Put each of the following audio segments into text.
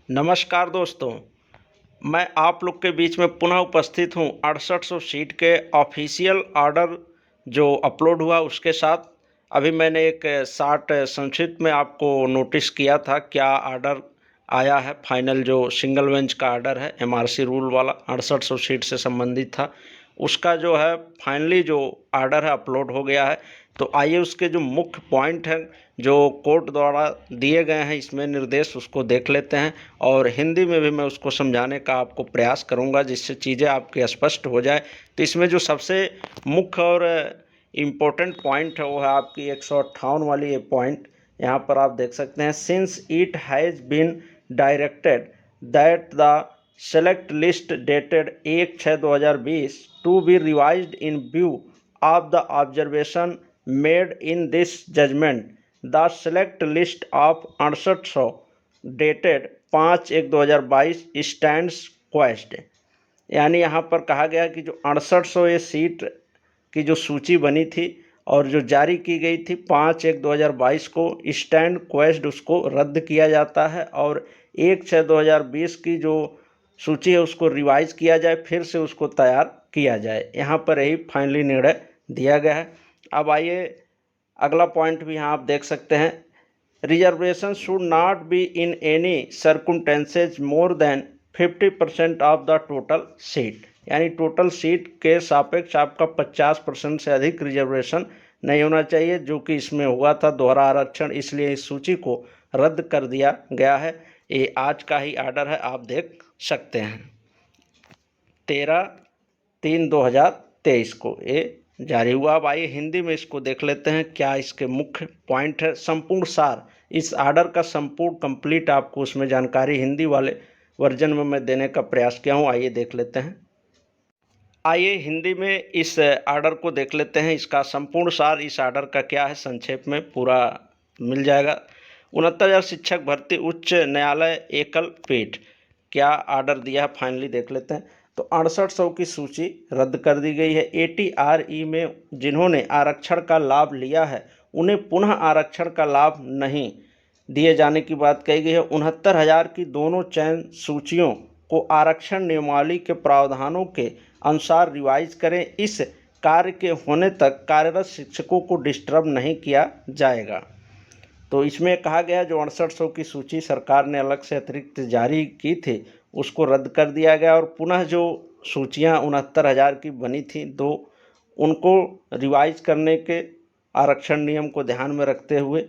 नमस्कार दोस्तों, मैं आप लोग के बीच में पुनः उपस्थित हूँ 6800 सीट के ऑफिशियल ऑर्डर जो अपलोड हुआ उसके साथ। अभी मैंने एक शार्ट संक्षिप्त में आपको नोटिस किया था क्या ऑर्डर आया है। फाइनल जो सिंगल बेंच का ऑर्डर है एमआरसी रूल वाला 6800 सीट से संबंधित था, उसका जो है फाइनली जो ऑर्डर है अपलोड हो गया है। तो आइए उसके जो मुख्य पॉइंट हैं जो कोर्ट द्वारा दिए गए हैं इसमें निर्देश, उसको देख लेते हैं और हिंदी में भी मैं उसको समझाने का आपको प्रयास करूंगा जिससे चीज़ें आपकी स्पष्ट हो जाए। तो इसमें जो सबसे मुख्य और इम्पोर्टेंट पॉइंट है वो है आपकी 158 वाली ये पॉइंट। यहाँ पर आप देख सकते हैं, since it has been directed that the select list dated 1/6/2020 to be revised in view of the observation made in this judgment, the select list of 6800 dated 5/1/2022 stands quashed। यानी यहाँ पर कहा गया कि जो 6800 ये सीट की जो सूची बनी थी और जो जारी की गई थी 5/1/2022 को, स्टैंड क्वेश्ड उसको रद्द किया जाता है और 1/6/2020 की जो सूची है उसको रिवाइज किया जाए, फिर से उसको तैयार किया जाए। यहाँ पर यही फाइनली निर्णय दिया गया है। अब आइए अगला पॉइंट भी यहाँ आप देख सकते हैं, reservation should not be in any circumstances more than 50% of the total seat. यानी टोटल सीट के सापेक्ष आपका 50% से अधिक रिजर्वेशन नहीं होना चाहिए, जो कि इसमें हुआ था दोहरा आरक्षण, इसलिए इस सूची को रद्द कर दिया गया है। ये आज का ही ऑर्डर है, आप देख सकते हैं 13/3/2023 को ये जारी हुआ। अब आइए हिंदी में इसको देख लेते हैं क्या इसके मुख्य पॉइंट है। संपूर्ण सार, इस ऑर्डर का संपूर्ण कंप्लीट आपको उसमें जानकारी हिंदी वाले वर्जन में मैं देने का प्रयास किया हूँ। आइए देख लेते हैं। आइए हिंदी में इस ऑर्डर को देख लेते हैं, इसका संपूर्ण सार इस ऑर्डर का क्या है, संक्षेप में पूरा मिल जाएगा। 69,000 शिक्षक भर्ती उच्च न्यायालय एकल पीठ क्या ऑर्डर दिया है, फाइनली देख लेते हैं। तो 6800 की सूची रद्द कर दी गई है। ATRE में जिन्होंने आरक्षण का लाभ लिया है उन्हें पुनः आरक्षण का लाभ नहीं दिए जाने की बात कही गई है। 69,000 की दोनों चयन सूचियों को आरक्षण नियमावली के प्रावधानों के अनुसार रिवाइज करें। इस कार्य के होने तक कार्यरत शिक्षकों को डिस्टर्ब नहीं किया जाएगा। तो इसमें कहा गया जो 6800 की सूची सरकार ने अलग से अतिरिक्त जारी की थी उसको रद्द कर दिया गया और पुनः जो सूचियां 69,000 की बनी थी दो, उनको रिवाइज करने के आरक्षण नियम को ध्यान में रखते हुए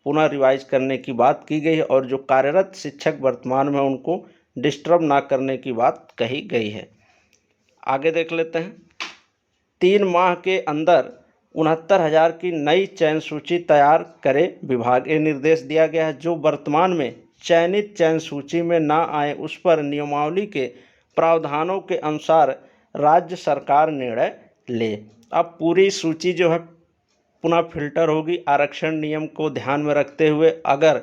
पुनः रिवाइज करने की बात की गई है और जो कार्यरत शिक्षक वर्तमान में उनको डिस्टर्ब ना करने की बात कही गई है। आगे देख लेते हैं। 3 माह के अंदर 69,000 की नई चयन सूची तैयार करे विभाग, ये निर्देश दिया गया है। जो वर्तमान में चयनित चयन सूची में ना आए उस पर नियमावली के प्रावधानों के अनुसार राज्य सरकार निर्णय ले। अब पूरी सूची जो है पुनः फिल्टर होगी आरक्षण नियम को ध्यान में रखते हुए। अगर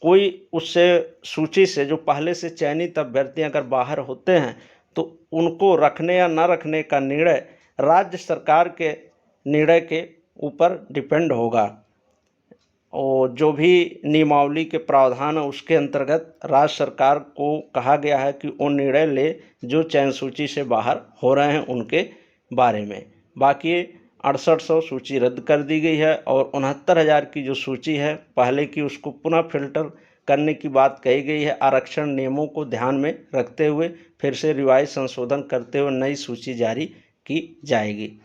कोई उससे सूची से जो पहले से चयनित अभ्यर्थी अगर बाहर होते हैं तो उनको रखने या न रखने का निर्णय राज्य सरकार के निर्णय के ऊपर डिपेंड होगा और जो भी नियमावली के प्रावधान है उसके अंतर्गत राज्य सरकार को कहा गया है कि वो निर्णय ले जो चयन सूची से बाहर हो रहे हैं उनके बारे में। बाकी 6800 सूची रद्द कर दी गई है और 69,000 की जो सूची है पहले की उसको पुनः फिल्टर करने की बात कही गई है। आरक्षण नियमों को ध्यान में रखते हुए फिर से रिवाइज संशोधन करते हुए नई सूची जारी की जाएगी।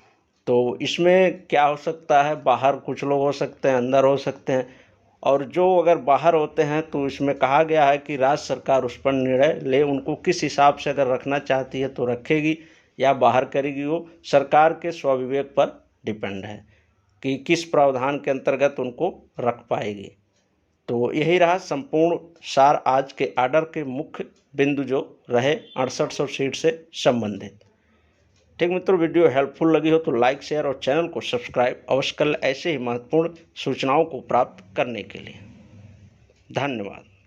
तो इसमें क्या हो सकता है, बाहर कुछ लोग हो सकते हैं, अंदर हो सकते हैं, और जो अगर बाहर होते हैं तो इसमें कहा गया है कि राज्य सरकार उस पर निर्णय ले, उनको किस हिसाब से अगर रखना चाहती है तो रखेगी या बाहर करेगी, वो सरकार के स्वविवेक पर डिपेंड है कि किस प्रावधान के अंतर्गत उनको रख पाएगी। तो यही रहा संपूर्ण सार आज के ऑर्डर के मुख्य बिंदु जो रहे 6800 सीट से संबंधित। ठीक मित्रों, वीडियो हेल्पफुल लगी हो तो लाइक शेयर और चैनल को सब्सक्राइब अवश्य कर लें ऐसे ही महत्वपूर्ण सूचनाओं को प्राप्त करने के लिए। धन्यवाद।